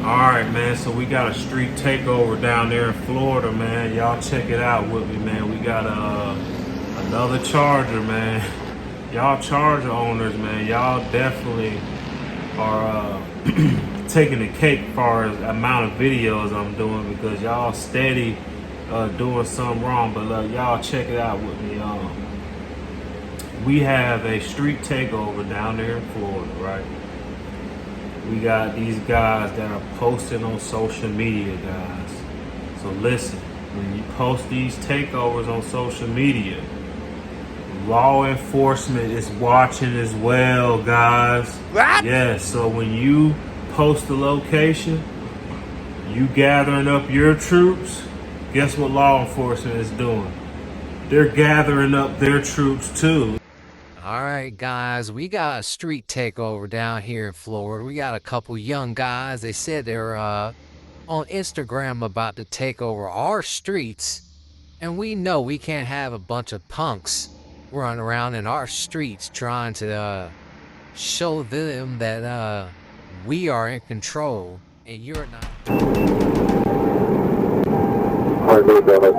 Alright, man, so we got a street takeover down there in Florida, man. Y'all check it out with me, man. We got another Charger, man. Y'all Charger owners, man, y'all definitely are taking the cake as far as amount of videos I'm doing, because y'all steady doing something wrong. But look, y'all check it out with me. We have a street takeover down there in Florida, right? We got these guys that are posting on social media, guys. So listen, when you post these takeovers on social media, law enforcement is watching as well, guys. What? Yes, so when you post the location, you gathering up your troops, guess what law enforcement is doing? They're gathering up their troops too. All right, guys, we got a street takeover down here in Florida. We got a couple young guys. They said they're on Instagram about to take over our streets. And we know we can't have a bunch of punks running around in our streets trying to show them that we are in control and you're not.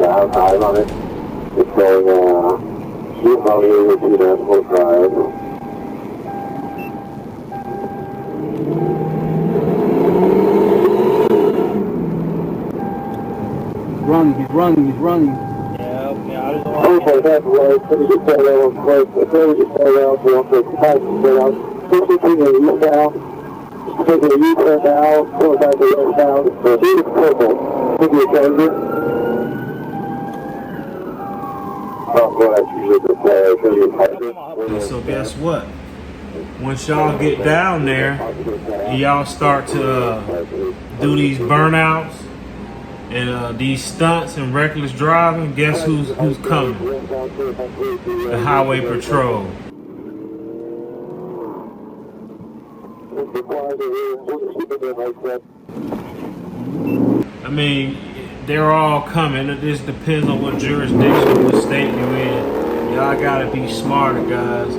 Outside on it. It's saying, shoot on you with 2.45. He's running. Okay, that's right. So we just stay there real quick. If we just stay there real quick, taking a U-turn taking a U-turn now, going back to the down. So he's purple. Take your Charger. Oh, boy, that's usually the play. And so guess what? Once y'all get down there and y'all start to do these burnouts and these stunts and reckless driving, guess who's coming? The Highway Patrol. I mean, they're all coming. It just depends on what jurisdiction, what state you're in. Y'all gotta be smarter, guys.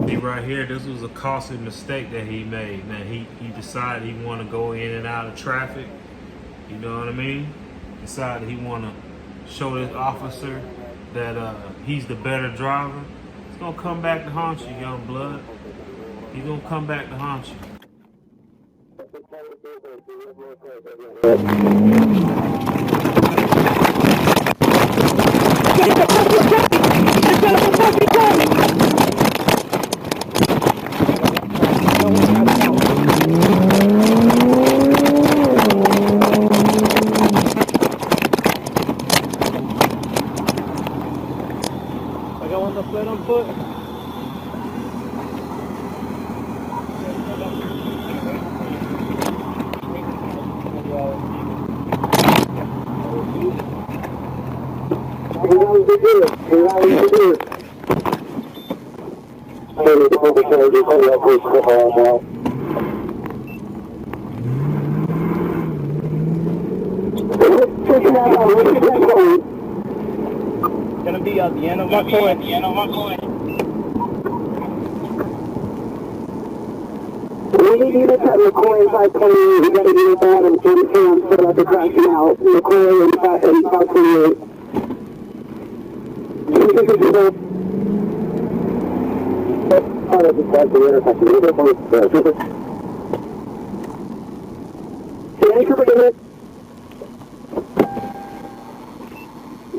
See right here, this was a costly mistake that he made. Man, he decided he want to go in and out of traffic. You know what I mean? Decided he want to show this officer that he's the better driver. It's gonna come back to haunt you, young blood. He's gonna come back to haunt you. I got one to flip on foot. Gonna be at the end of my coin. We need to cut McCoy 528. We gotta get it down and get it down so that the crashing out. McCoy 528. Oh, that's exactly the intersection. We're both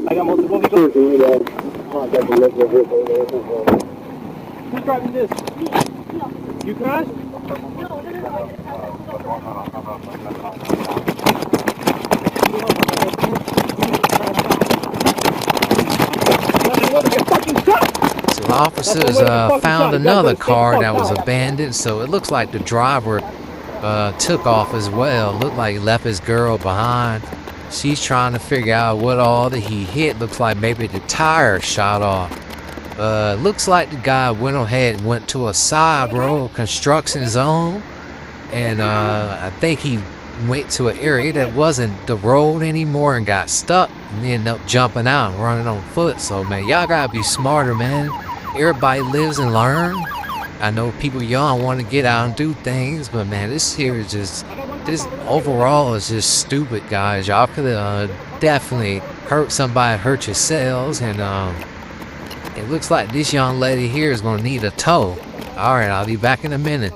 I got multiple vehicles. Who's driving this? You crashed? So the officers found another car that was abandoned, so it looks like the driver took off as well. Looked like he left his girl behind. She's trying to figure out what all that he hit. Looks like maybe the tire shot off. Looks like the guy went ahead and went to a side road construction zone, and I think he went to an area that wasn't the road anymore and got stuck and ended up jumping out and running on foot. So man, y'all gotta be smarter, man. Everybody lives and learn. I know people young want to get out and do things, but man, this here is just, this overall is just stupid, guys. Y'all could definitely hurt somebody, hurt yourselves, and it looks like this young lady here is gonna need a tow. All right, I'll be back in a minute.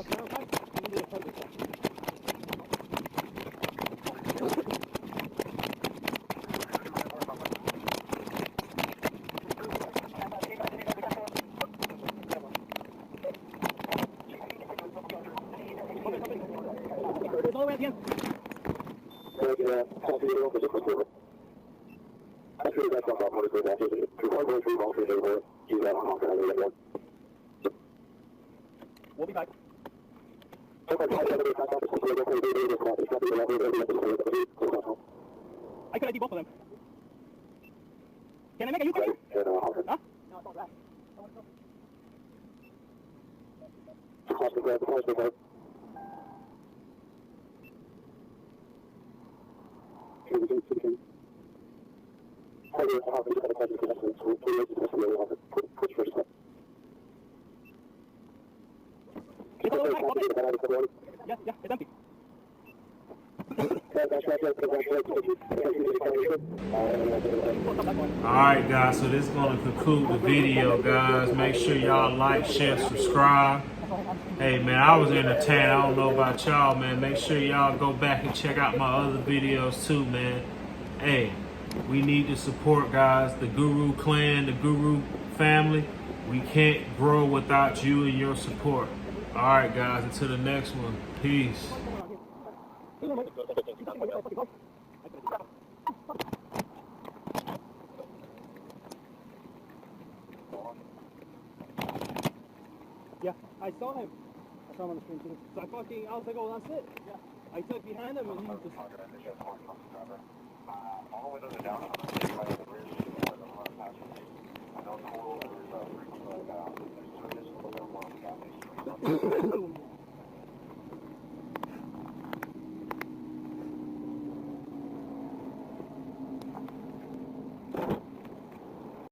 We'll be back. I can ID both of them. Can I make a U-turn? Huh? No, it's all right. Yeah, it's empty. Alright guys, so this is going to conclude the video, guys. Make sure y'all like, share, subscribe. Hey man, I was entertained. I don't know about y'all, man. Make sure y'all go back and check out my other videos too, man. Hey, we need to support, guys, the Guru clan, the Guru family. We can't grow without you and your support. Alright guys, until the next one. Peace. Yeah, I saw him. I saw him on the screen too. So I was like, oh, that's it. Yeah. I took behind him and he just... All the windows are down. I know the whole